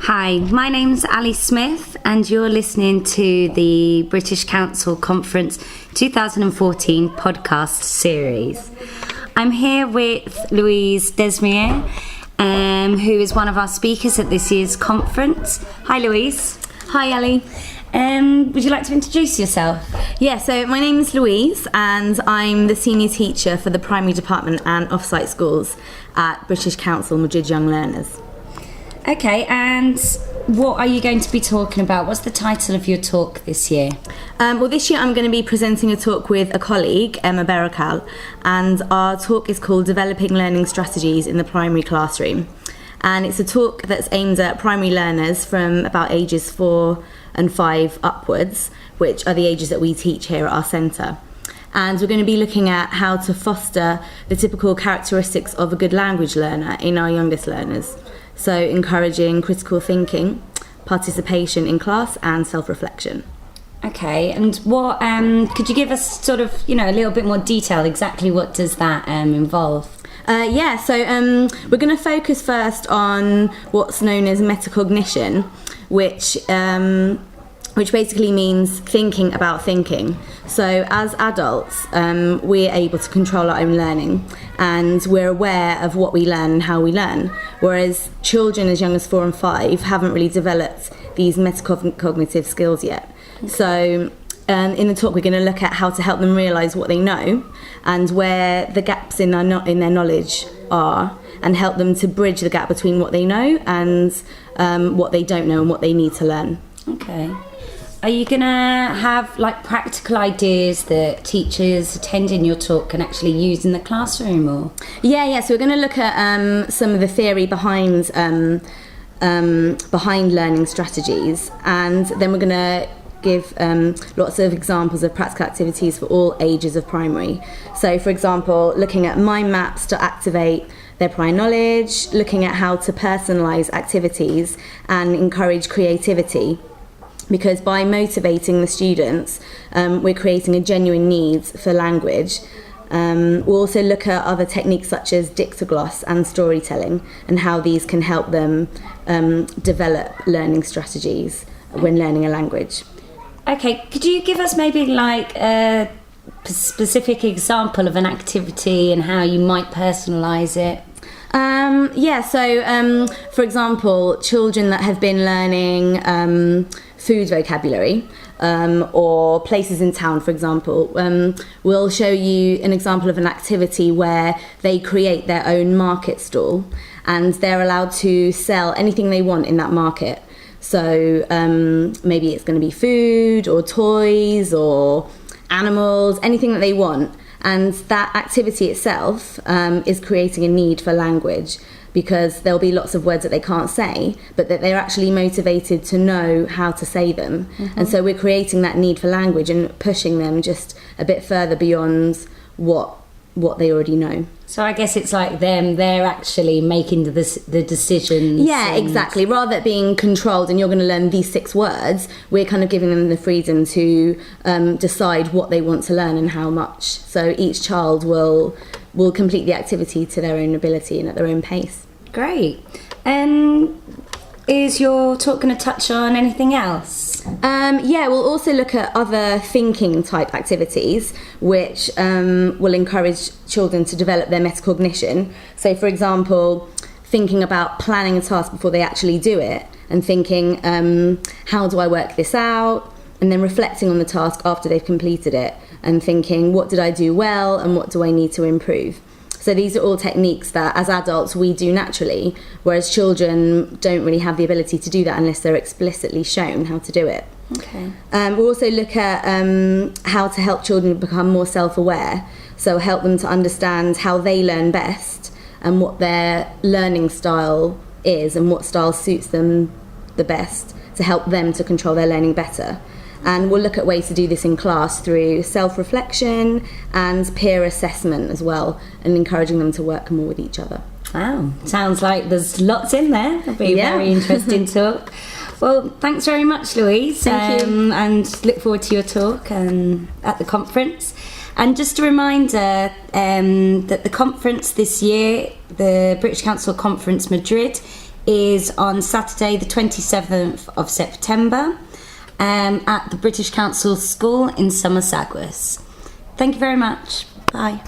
Hi, my name's Ali Smith and you're listening to the British Council Conference 2014 podcast series. I'm here with Louise Desmier, who is one of our speakers at this year's conference. Hi Louise. Hi Ali. Would you like to introduce yourself? Yeah, so my name is Louise and I'm the senior teacher for the primary department and off-site schools at British Council Madrid Young Learners. Okay, and what are you going to be talking about? What's the title of your talk this year? Well, this year I'm going to be presenting a talk with a colleague, Emma Berrocal, and our talk is called Developing Learning Strategies in the Primary Classroom. And it's a talk that's aimed at primary learners from about ages 4 and 5 upwards, which are the ages that we teach here at our centre. And we're going to be looking at how to foster the typical characteristics of a good language learner in our youngest learners. So encouraging critical thinking, participation in class and self-reflection. Okay, and what could you give us sort of, a little bit more detail? Exactly what does that involve? So we're going to focus first on what's known as metacognition, which basically means thinking about thinking. So as adults, we're able to control our own learning and we're aware of what we learn and how we learn, whereas children as young as 4 and 5 haven't really developed these metacognitive skills yet. So in the talk we're going to look at how to help them realise what they know and where the gaps in their knowledge are, and help them to bridge the gap between what they know and what they don't know and what they need to learn. Okay. Are you going to have practical ideas that teachers attending your talk can actually use in the classroom? Or? Yeah. So we're going to look at some of the theory behind learning strategies, and then we're going to give lots of examples of practical activities for all ages of primary. So, for example, looking at mind maps to activate their prior knowledge, looking at how to personalise activities and encourage creativity. Because by motivating the students, we're creating a genuine need for language. We'll also look at other techniques such as dictogloss and storytelling and how these can help them develop learning strategies when learning a language. Okay, could you give us maybe a specific example of an activity and how you might personalise it? So for example, children that have been learning food vocabulary or places in town, for example, we'll show you an example of an activity where they create their own market stall and they're allowed to sell anything they want in that market. So maybe it's going to be food or toys or animals, anything that they want. And that activity itself is creating a need for language, because there'll be lots of words that they can't say, but that they're actually motivated to know how to say them. Mm-hmm. And so we're creating that need for language and pushing them just a bit further beyond what they already know. So I guess it's like they're actually making the decisions. Yeah, exactly. Rather than being controlled and you're going to learn these 6 words, we're kind of giving them the freedom to decide what they want to learn and how much. So each child will complete the activity to their own ability and at their own pace. Great. Is your talk going to touch on anything else? We'll also look at other thinking type activities which will encourage children to develop their metacognition. So, for example, thinking about planning a task before they actually do it and thinking, how do I work this out? And then reflecting on the task after they've completed it and thinking, what did I do well and what do I need to improve? So these are all techniques that as adults we do naturally, whereas children don't really have the ability to do that unless they're explicitly shown how to do it. Okay. We'll also look at how to help children become more self-aware, so help them to understand how they learn best and what their learning style is and what style suits them the best to help them to control their learning better. And we'll look at ways to do this in class through self-reflection and peer assessment as well, and encouraging them to work more with each other. Wow, sounds like there's lots in there. It'll be a very interesting talk. Well, thanks very much, Louise. Thank you. And look forward to your talk at the conference. And just a reminder that the conference this year, the British Council Conference Madrid, is on Saturday the 27th of September at the British Council School in Somersaguas. Thank you very much. Bye.